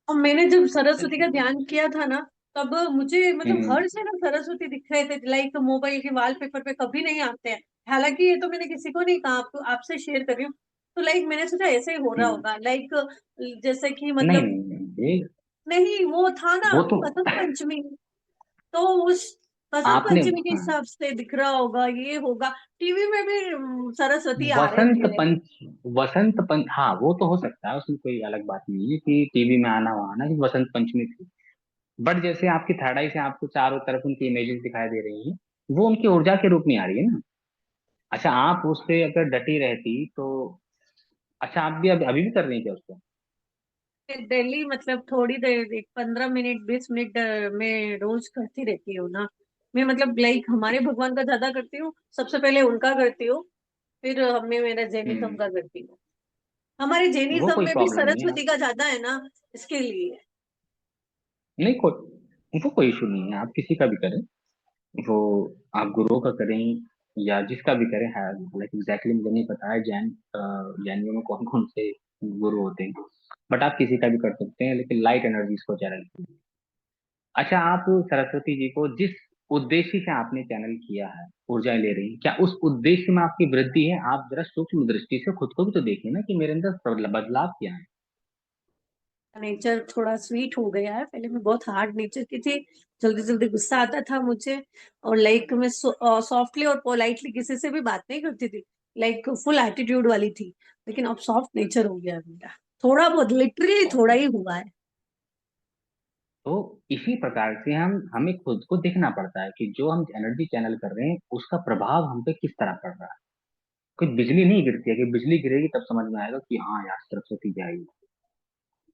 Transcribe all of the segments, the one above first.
और मैंने जब सरस्वती का ध्यान किया था ना, तब मुझे मतलब हम्म। हर जगह सरस्वती दिख रहे थे, लाइक मोबाइल के वॉलपेपर पे कभी नहीं आते हैं। हालांकि ये तो मैंने किसी को नहीं कहा, आपको आपसे शेयर कर रही हूँ। तो लाइक मैंने सोचा ऐसे ही हो रहा हम्म। होगा, लाइक जैसे कि नहीं मतलब, नहीं नहीं, ये नहीं वो था ना वो तो बसंत पंचमी, तो उस बसंत आपने, पंचमी के हाँ, हिसाब से दिख रहा होगा, ये होगा। टीवी में भी सरस्वती आ रहे वसंत थे। पंच वसंत पंच हाँ, वो तो हो सकता है, उसमें कोई अलग बात नहीं है कि टीवी में आना वहां ना कि वसंत पंचमी थी। बट जैसे आपकी थर्ड आई से आपको चारों तरफ उनकी इमेजेस दिखाई दे रही हैं, वो उनकी ऊर्जा के रूप में आ रही है ना। अच्छा, आप उस पे अगर डटी रहती तो, अच्छा आप भी अभी भी कर रही हैं क्या उसको? डेली मतलब थोड़ी देर, एक 15 मिनट 20 मिनट मैं रोज करती रहती हूँ ना। मैं मतलब लाइक हमारे भगवान का ज्यादा करती हूँ, सबसे पहले उनका करती हूँ, फिर मैं मेरा जैनिज्म हम्म। का करती हूँ। हमारे वो जैनिज्म कोई में भी प्रॉब्लम नहीं है आप, सरस्वती का ज्यादा है ना, इसके लिए। नहीं कोई, वो कोई इशू नहीं है, आप किसी का भी करें। वो आप गुरुओं का करें या जिसका भी करें है, हालांकि एग्जैक्टली मुझे नहीं पता है जैनियों में कौन कौन से गुरु होते हैं। बट आप किसी का भी कर सकते हैं, लेकिन लाइट एनर्जीज को चैनल कीजिए। अच्छा, आप सरस्वती जी को जिस उद्देश्य से आपने चैनल किया है, ऊर्जाएं ले रही हैं, क्या उस उद्देश्य में आपकी वृद्धि है? आप जरा सूक्ष्म दृष्टि से खुद को भी तो देखिए ना कि मेरे अंदर बदलाव क्या है। नेचर थोड़ा स्वीट हो गया है, पहले मैं बहुत हार्ड नेचर की थी, जल्दी जल्दी गुस्सा आता था मुझे। और लाइक मैं सॉफ्टली और पोलाइटली किसी से भी बात नहीं करती थी, लाइक फुल एटीट्यूड वाली थी। लेकिन अब सॉफ्ट नेचर हो गया है मेरा, थोड़ा बहुत, लिटरली थोड़ा ओके, ही हुआ है। तो इसी प्रकार से हमें खुद को देखना पड़ता है कि जो हम एनर्जी चैनल कर रहे हैं उसका प्रभाव हम पे किस तरह पड़ रहा है। कोई बिजली नहीं गिरती है, कि बिजली गिरेगी तब समझ में आएगा कि हाँ यार सरस्वती जी आई।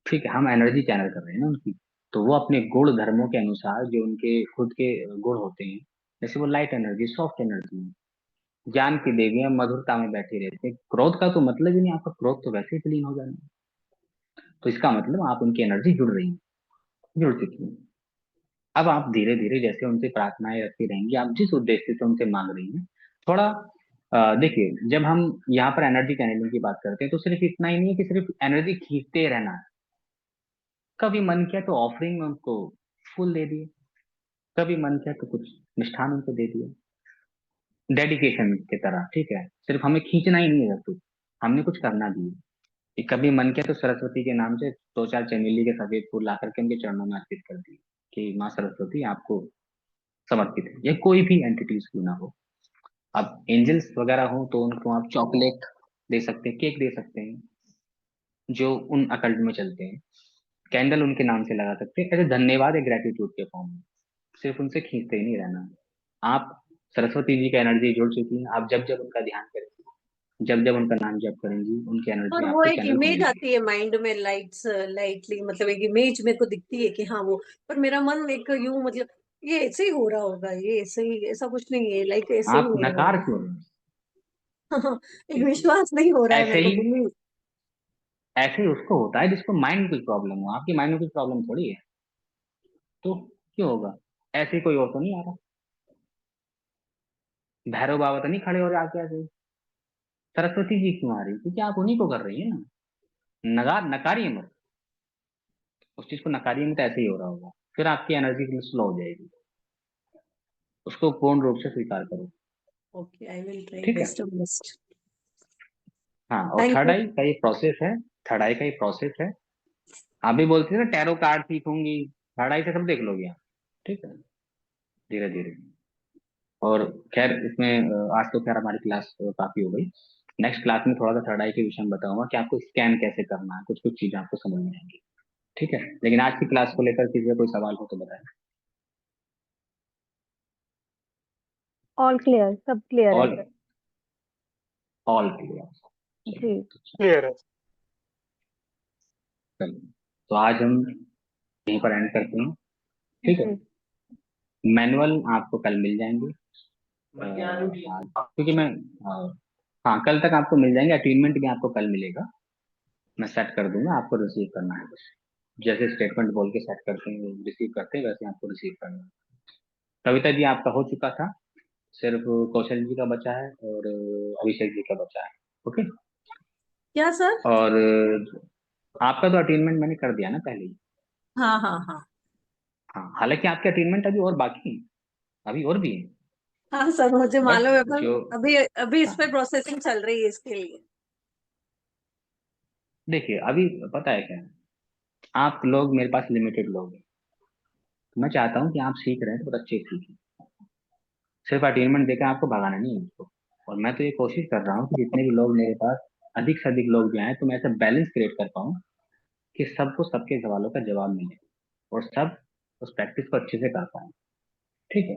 ठीक है, हम एनर्जी चैनल कर रहे हैं ना उनकी, तो वो अपने गुण धर्मों के अनुसार जो उनके खुद के गुण होते हैं, जैसे वो लाइट एनर्जी, सॉफ्ट एनर्जी है, ज्ञान की देवी है, मधुरता में बैठी रहती है। क्रोध का तो मतलब ही नहीं, आपका क्रोध तो वैसे ही विलीन हो जाना है। तो इसका मतलब आप उनकी एनर्जी जुड़ रही है, जुड़ चुकी है। अब आप धीरे धीरे जैसे उनसे प्रार्थनाएं रखती रहेंगी, आप जिस उद्देश्य से उनसे मांग रही हैं, थोड़ा देखिए, जब हम यहाँ पर एनर्जी चैनलिंग की बात करते हैं तो सिर्फ इतना ही नहीं है कि सिर्फ एनर्जी खींचते रहना है। कभी मन किया तो ऑफरिंग में उनको फूल दे दिए, कभी मन किया तो कुछ मिष्ठान उनको दे दिया, डेडिकेशन की तरह। ठीक है, सिर्फ हमें खींचना ही नहीं है सब कुछ, हमने कुछ करना भी है। कि कभी मन किया तो सरस्वती के नाम से दो चार चमेली के सफेद फूल ला करके उनके चरणों में अर्पित कर दिए कि माँ सरस्वती आपको समर्पित है। ये कोई भी एंटिटीज क्यों ना हो, अब एंजल्स वगैरह हो तो उनको आप चॉकलेट दे सकते हैं, केक दे सकते हैं, जो उन अकल्ट में चलते हैं, कैंडल उनके नाम से लगा सकते हैं। ऐसे धन्यवाद है ग्रेटिट्यूड के फॉर्म में, सिर्फ उनसे खींचते ही नहीं रहना। आप सरस्वती जी का एनर्जी जुड़ चुकी है, आप जब जब उनका ध्यान करेंगे, जब जब उनका नाम जप करेंगी, उनकी और एनर्जी वो आपके एक चैनल इमेज होने लगेगी। आती है माइंड में, लाइट्स लाइटली, मतलब एक इमेज मेरे को दिखती है कि हाँ वो, पर मेरा मन एक यूं मतलब, ये ऐसे ही हो रहा होगा, ये ऐसे ही, ऐसा कुछ नहीं है, लाइक ऐसे ही आप हो रहा नकार होगा। क्यों रहे एक हैं? विश्वास नहीं हो रहा है ऐसे मेरे को, ही, बिलीव। ऐसे ही उसको होता है जिसको माइंड में कुछ प्रॉब्लम हो, आपकी माइंड में कुछ प्रॉब्लम थोड़ी है। तो क्यों होगा? ऐसे ही कोई और तो नहीं आ रहा, भैरव बाबा तो नहीं खड़े हो रहे आके ऐसे ही। सरस्वती जी क्यों आ रही? क्योंकि आप उन्हीं को कर रही है ना। नकारिए मत उस चीज को, नकारिए मत, ऐसे ही हो रहा होगा, फिर आपकी एनर्जी स्लो हो जाएगी। उसको पूर्ण रूप से स्वीकार करो। ओके, आई विल ट्राई ठीक है। Best of best. हाँ, और थैंक थर्ड यू। आई का ये प्रोसेस है, थर्ड आई का ये प्रोसेस है। आप भी बोलती है ना टैरो कार्ड सीखूंगी, थर्ड आई से सब देख लोगे आप। ठीक है, धीरे धीरे। और खैर इसमें आज तो खैर हमारी क्लास काफी हो गई। नेक्स्ट क्लास में थोड़ा सा थर्ड आई के विषय में बताऊंगा कि आपको स्कैन कैसे करना है, कुछ कुछ चीजें आपको समझ में आएंगी। ठीक है, लेकिन आज की क्लास को लेकर किसी का कोई सवाल हो तो बताएं। ऑल क्लियर, सब क्लियर है ऑल, सर। All clear. चलिए, जी। तो क्लियर है। चलिए, तो आज हम यहीं पर एंड करते हैं। ठीक है, जी। मैनुअल आपको कल मिल जाएंगे। क्योंकि मैं हाँ, कल तक आपको मिल जाएंगे, अटेनमेंट भी आपको कल मिलेगा। मैं सेट कर दूंगा, आपको रिसीव करना है बस। जैसे स्टेटमेंट बोल के सेट करते हैं, रिसीव करते हैं, वैसे आपको रिसीव करना है। कविता जी आपका हो चुका था, सिर्फ कौशल जी का बचा है और अभिषेक जी का बचा है। ओके। क्या सर? और आपका तो अटेनमेंट मैंने कर दिया ना पहले ही। हाँ हाँ हाँ। हाँ, हालांकि आपके अटेनमेंट अभी और बाकी है, अभी और भी है। हाँ सर, मुझे बट मालूम है, पर जो अभी अभी इस पे हाँ, प्रोसेसिंग चल रही है इसके लिए। देखिए अभी पता है क्या है, आप लोग मेरे पास लिमिटेड लोग हैं, तो मैं चाहता हूँ कि आप सीख रहे हैं तो बहुत अच्छे से सीखें। सिर्फ अटेनमेंट देकर आपको भगाना नहीं है मुझको। और मैं तो ये कोशिश कर रहा हूँ कि जितने भी लोग मेरे पास, अधिक से अधिक लोग जो आए, तो मैं ऐसा बैलेंस क्रिएट कर पाऊँ कि सबको सबके सवालों का जवाब मिले और सब उस प्रैक्टिस को अच्छे से कर पाए। ठीक है,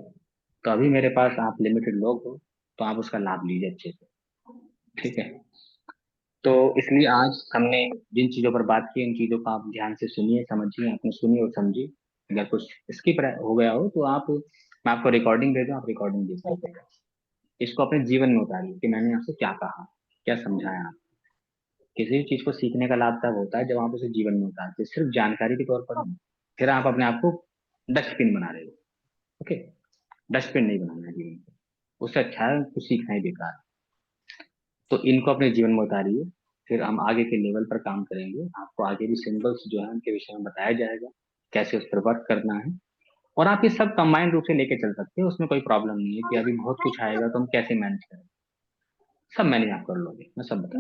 तो अभी मेरे पास आप लिमिटेड लोग हो, तो आप उसका लाभ लीजिए अच्छे से। ठीक है, तो इसलिए आज हमने जिन चीज़ों पर बात की, इन चीज़ों को आप ध्यान से सुनिए, समझिए, आपने सुनी और समझी। अगर कुछ स्किप हो गया हो तो आप, मैं आपको रिकॉर्डिंग दे दूँ, आप रिकॉर्डिंग देख लीजिएगा। इसको अपने जीवन में उतारिए कि मैंने आपसे क्या कहा, क्या समझाया। किसी भी चीज को सीखने का लाभ तब होता है जब आप उसे जीवन में उतारते हैं, सिर्फ जानकारी के तौर पर नहीं। फिर आप अपने आप को डस्टबिन बना रहे हो। ओके, डस्टबिन नहीं बनाना है जीवन को, उससे अच्छा है कुछ सीखना ही बेकार है। तो इनको अपने जीवन में उतारिए, फिर हम आगे के लेवल पर काम करेंगे। आपको आगे भी सिंबल्स जो है उनके विषय में बताया जाएगा, कैसे उस पर वर्क करना है। और आप ये सब कंबाइंड रूप से लेके चल सकते हो, उसमें कोई प्रॉब्लम नहीं है कि अभी बहुत कुछ आएगा तो हम कैसे मैनेज करें। सब मैनेज आप कर लोगे, मैं सब बता